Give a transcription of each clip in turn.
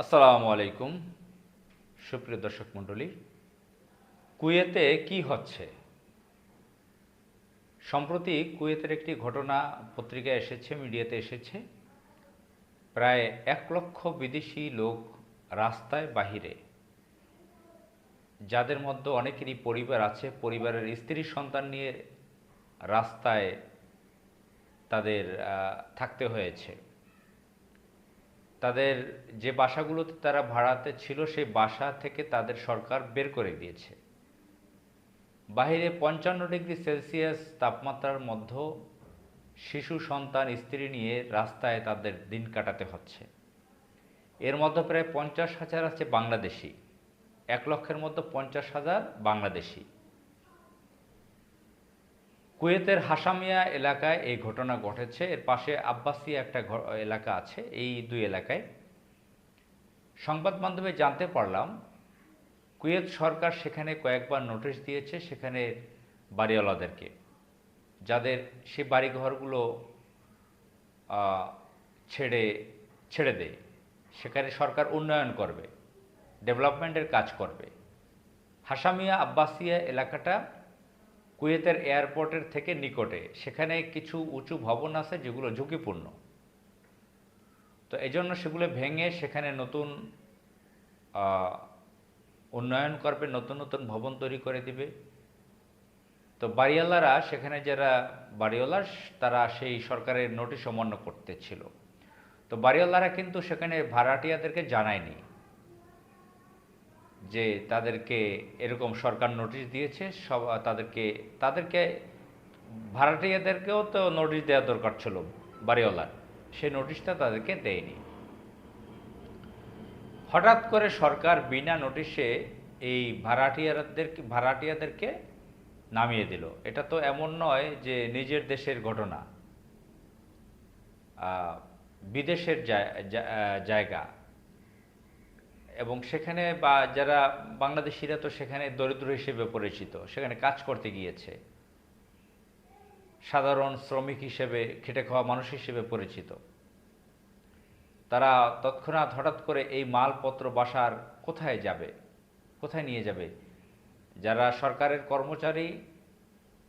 আসসালামু আলাইকুম সুপ্রিয় দর্শক মণ্ডলী। কুয়েতে কি হচ্ছে? সম্প্রতি কুয়েতের একটি ঘটনা পত্রিকায় এসেছে, মিডিয়াতে এসেছে। প্রায় 1 লক্ষ বিদেশি লোক রাস্তায় বাহিরে, যাদের মধ্যে অনেকেরই পরিবার আছে, পরিবারের স্ত্রী সন্তান নিয়ে রাস্তায় তাদের থাকতে হয়েছে। তাদের যে বাসাগুলোতে তারা ভাড়াতে ছিল সেই বাসা থেকে তাদের সরকার বের করে দিয়েছে। বাইরে 55 ডিগ্রি সেলসিয়াস তাপমাত্রার মধ্যে শিশু সন্তান স্ত্রী নিয়ে রাস্তায় তাদের দিন কাটাতে হচ্ছে। এর মধ্যে প্রায় 50,000 আছে বাংলাদেশি। 1 লক্ষের মধ্যে 50,000 বাংলাদেশি। কুয়েতের হাসামিয়া এলাকায় এই ঘটনা ঘটেছে। এর পাশে আব্বাসিয়া একটা এলাকা আছে। এই দুই এলাকায় সংবাদ মাধ্যমে জানতে পারলাম কুয়েত সরকার সেখানে কয়েকবার নোটিশ দিয়েছে সেখানে বাড়িওয়ালাদেরকে, যাদের সে বাড়িঘরগুলো ছেড়ে ছেড়ে দেয়। সেখানে সরকার উন্নয়ন করবে, ডেভেলপমেন্টের কাজ করবে। হাসামিয়া আব্বাসিয়া এলাকাটা কুয়েতের এয়ারপোর্টের থেকে নিকটে। সেখানে কিছু উঁচু ভবন আছে যেগুলো ঝুঁকিপূর্ণ। তো এই জন্য সেগুলো ভেঙে সেখানে নতুন উন্নয়ন করবে, নতুন নতুন ভবন তৈরি করে দিবে। তো বাড়িওয়ালারা সেখানে যারা বাড়িওয়ালা তারা সেই সরকারের নোটিশ অমান্য করতেছিল। তো বাড়িওয়ালারা কিন্তু সেখানে ভাড়াটিয়াদেরকে জানায়নি যে তাদেরকে এরকম সরকার নোটিশ দিয়েছে। সব তাদেরকে তাদেরকে ভাড়াটিয়াদেরকেও তো নোটিশ দেওয়া দরকার ছিল বাড়িওয়ালার, সেই নোটিশটা তাদেরকে দেয়নি। হঠাৎ করে সরকার বিনা নোটিশে এই ভাড়াটিয়াদেরকে নামিয়ে দিল। এটা তো এমন নয় যে নিজের দেশের ঘটনা, বিদেশের জায়গা। এবং সেখানে বা যারা বাংলাদেশিরা তো সেখানে দরিদ্র হিসেবে পরিচিত, সেখানে কাজ করতে গিয়েছে, সাধারণ শ্রমিক হিসেবে খেটে খাওয়া মানুষ হিসেবে পরিচিত। তারা তৎক্ষণাৎ হঠাৎ করে এই মালপত্র বাসার কোথায় যাবে, কোথায় নিয়ে যাবে? যারা সরকারের কর্মচারী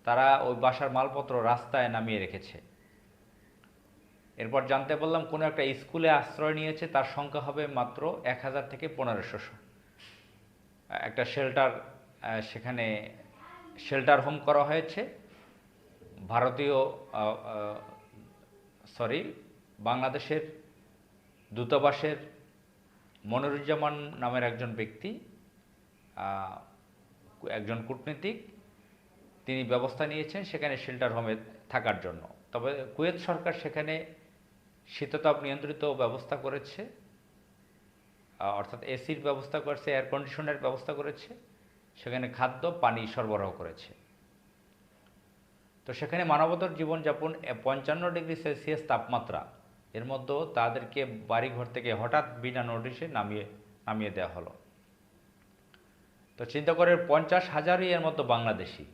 তারা ওই বাসার মালপত্র রাস্তায় নামিয়ে রেখেছে। এরপর জানতে পারলাম কোনো একটা স্কুলে আশ্রয় নিয়েছে, তার সংখ্যা হবে মাত্র 1000 থেকে 1500। একটা শেল্টার, সেখানে শেল্টার হোম করা হয়েছে। ভারতীয় সরি বাংলাদেশের দূতাবাসের মনিরুজ্জামান নামের একজন ব্যক্তি, একজন কূটনীতিক, তিনি ব্যবস্থা নিয়েছেন সেখানে শেল্টার হোমে থাকার জন্য। তবে কুয়েত সরকার সেখানে শীততাপ নিয়ন্ত্রিত ব্যবস্থা করেছে, অর্থাৎ এসির ব্যবস্থা করেছে, এয়ার কন্ডিশনের ব্যবস্থা করেছে, সেখানে খাদ্য পানি সরবরাহ করেছে। তো সেখানে মানবতার জীবনযাপন 55 ডিগ্রি সেলসিয়াস তাপমাত্রা, এর মধ্যেও তাদেরকে বাড়িঘর থেকে হঠাৎ বিনা নোটিশে নামিয়ে দেওয়া হলো। তো চিন্তা করে 50,000ই এর মধ্যে বাংলাদেশি।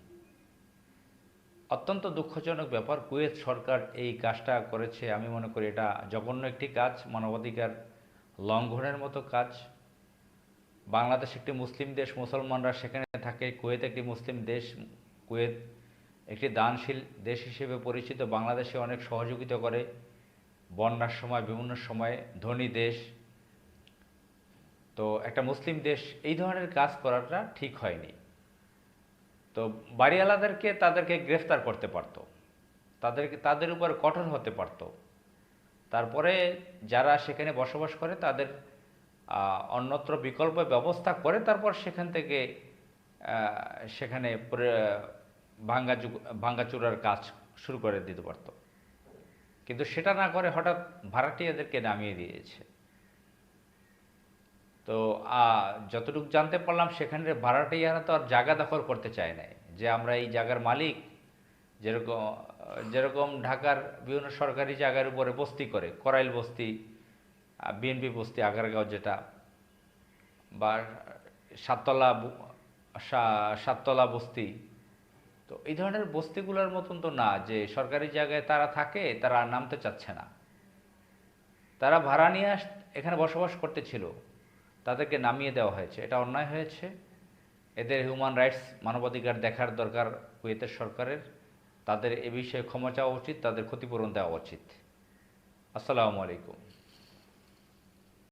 অত্যন্ত দুঃখজনক ব্যাপার। কুয়েত সরকার এই কাজটা করেছে। আমি মনে করি এটা জঘন্য একটি কাজ, মানবাধিকার লঙ্ঘনের মতো কাজ। বাংলাদেশ একটি মুসলিম দেশ, মুসলমানরা সেখানে থাকে। কুয়েত একটি মুসলিম দেশ, কুয়েত একটি দানশীল দেশ হিসেবে পরিচিত। বাংলাদেশে অনেক সহযোগিতা করে বন্যার সময়, বিভিন্ন সময়ে, ধনী দেশ। তো একটা মুসলিম দেশ এই ধরনের কাজ করাটা ঠিক হয়নি। তো তাদেরকে গ্রেফতার করতে পারতো, তাদের উপর কঠোর হতে পারতো। তারপরে যারা সেখানে বসবাস করে তাদের অন্যত্র বিকল্প ব্যবস্থা করে তারপর সেখান থেকে সেখানে ভাঙ্গাচুরার কাজ শুরু করে দিতে পারতো। কিন্তু সেটা না করে হঠাৎ ভাড়াটিয়াদেরকে নামিয়ে দিয়েছে। তো যতটুকু জানতে পারলাম সেখানে ভাড়াটিয়ারা তো আর জায়গা দখল করতে চায় না, যে আমরা এই জায়গার মালিক। যেরকম যেরকম ঢাকার বিভিন্ন সরকারি জায়গার উপরে বস্তি করে, করাইল বস্তি, বিএনপি বস্তি, আগারগাঁও যেটা, বা সাততলা সাততলা বস্তি। তো এই ধরনের বস্তিগুলোর মতন তো না যে সরকারি জায়গায় তারা থাকে, তারা আর নামতে চাচ্ছে না। তারা ভাড়া নিয়ে এখানে বসবাস করতেছিল তাদেরকে নামিয়ে দেওয়া হয়েছে, এটা অন্যায় হয়েছে। এদের হিউম্যান রাইটস মানবাধিকার দেখার দরকার কুয়েতের সরকারের। তাদের এ বিষয়ে ক্ষমা চাওয়া উচিত, তাদের ক্ষতিপূরণ দেওয়া উচিত। আসসালামু আলাইকুম।